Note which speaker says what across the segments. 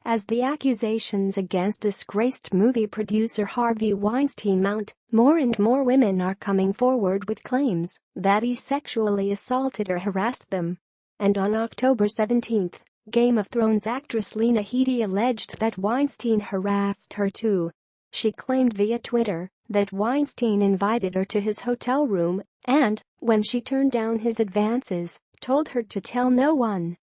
Speaker 1: As the accusations against disgraced movie producer Harvey Weinstein mount, more and more women are coming forward with claims that he sexually assaulted or harassed them. And on October 17, Game of Thrones actress Lena Headey alleged that Weinstein harassed her too. She claimed via Twitter that Weinstein invited her to his hotel room and, when she turned down his advances, told her to tell no one.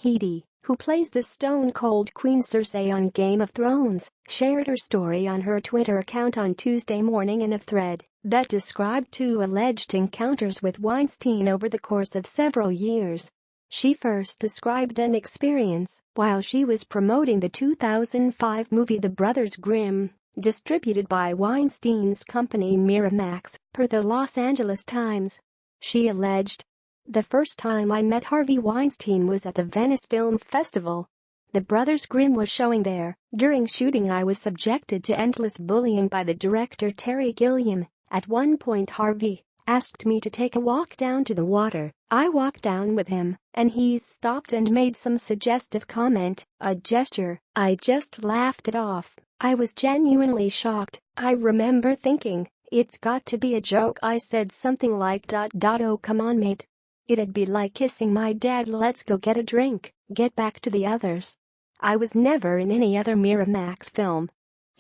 Speaker 1: Headey, who plays the stone-cold Queen Cersei on Game of Thrones, shared her story on her Twitter account on Tuesday morning in a thread that described two alleged encounters with Weinstein over the course of several years. She first described an experience while she was promoting the 2005 movie The Brothers Grimm, distributed by Weinstein's company Miramax, per the Los Angeles Times. She alleged, "The first time I met Harvey Weinstein was at the Venice Film Festival. The Brothers Grimm was showing there. During shooting I was subjected to endless bullying by the director Terry Gilliam. At one point Harvey asked me to take a walk down to the water. I walked down with him, and he stopped and made some suggestive comment, a gesture. I just laughed it off. I was genuinely shocked. I remember thinking, it's got to be a joke. I said something like ... oh come on mate. It'd be like kissing my dad. Let's go get a drink, get back to the others." I was never in any other Miramax film.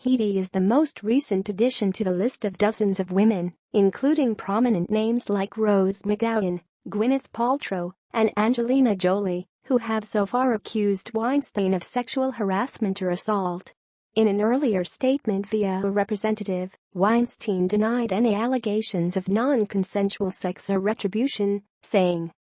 Speaker 1: Headey is the most recent addition to the list of dozens of women, including prominent names like Rose McGowan, Gwyneth Paltrow, and Angelina Jolie, who have so far accused Weinstein of sexual harassment or assault. In an earlier statement via a representative, Weinstein denied any allegations of non-consensual sex or retribution, saying,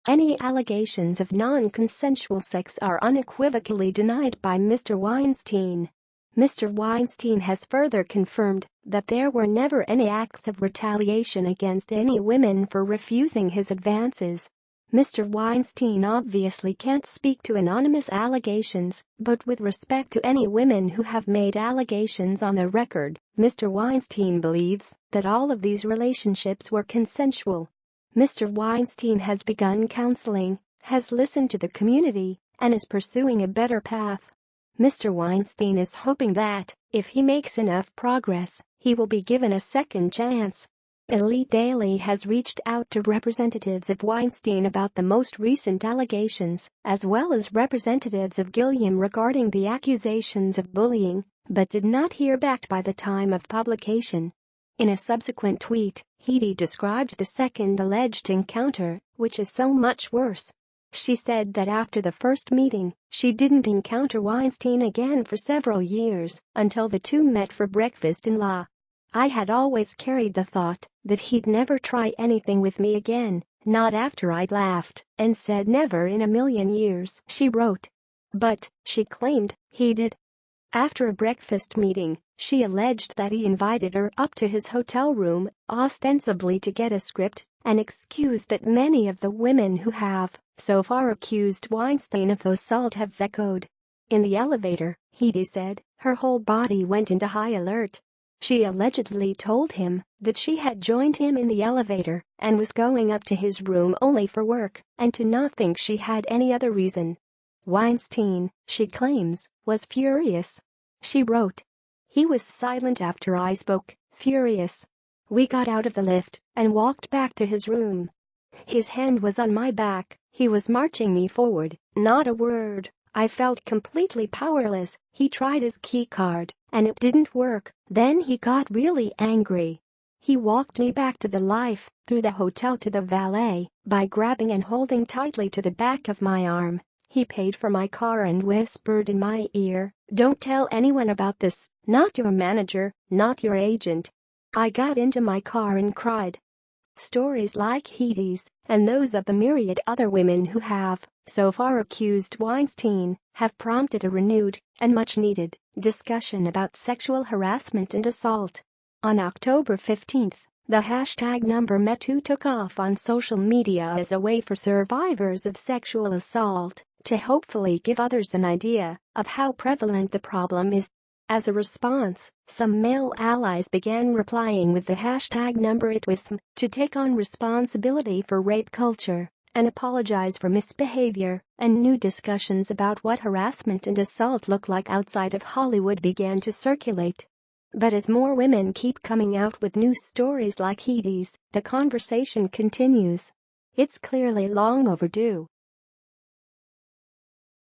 Speaker 1: "Any allegations of non-consensual sex are unequivocally denied by Mr. Weinstein." Mr. Weinstein has further confirmed that there were never any acts of retaliation against any women for refusing his advances. Mr. Weinstein obviously can't speak to anonymous allegations, but with respect to any women who have made allegations on the record, Mr. Weinstein believes that all of these relationships were consensual. Mr. Weinstein has begun counseling, has listened to the community, and is pursuing a better path. Mr. Weinstein is hoping that, if he makes enough progress, he will be given a second chance. Elite Daily has reached out to representatives of Weinstein about the most recent allegations, as well as representatives of Gilliam regarding the accusations of bullying, but did not hear back by the time of publication. In a subsequent tweet, Headey described the second alleged encounter, which is so much worse. She said that after the first meeting, she didn't encounter Weinstein again for several years, until the two met for breakfast in La. I had always carried the thought that he'd never try anything with me again, not after I'd laughed and said never in a million years, she wrote. But, she claimed, he did. After a breakfast meeting, she alleged that he invited her up to his hotel room, ostensibly to get a script, an excuse that many of the women who have, so far accused Weinstein of assault have echoed. In the elevator, Headey said, her whole body went into high alert. She allegedly told him that she had joined him in the elevator and was going up to his room only for work, and to not think she had any other reason. Weinstein, she claims, was furious. She wrote, "He was silent after I spoke, furious. We got out of the lift and walked back to his room. His hand was on my back, he was marching me forward, not a word. I felt completely powerless. He tried his key card, and it didn't work. Then he got really angry. He walked me back to the life, through the hotel to the valet, by grabbing and holding tightly to the back of my arm. He paid for my car and whispered in my ear, 'Don't tell anyone about this, not your manager, not your agent.' I got into my car and cried." Stories like Headey's, and those of the myriad other women who have, so far accused Weinstein, have prompted a renewed, and much-needed, discussion about sexual harassment and assault. On October 15, the hashtag #MeToo took off on social media as a way for survivors of sexual assault to hopefully give others an idea of how prevalent the problem is. As a response, some male allies began replying with the hashtag #ItWasM to take on responsibility for rape culture and apologize for misbehavior, and new discussions about what harassment and assault look like outside of Hollywood began to circulate. But as more women keep coming out with new stories like Headey's, the conversation continues. It's clearly long overdue.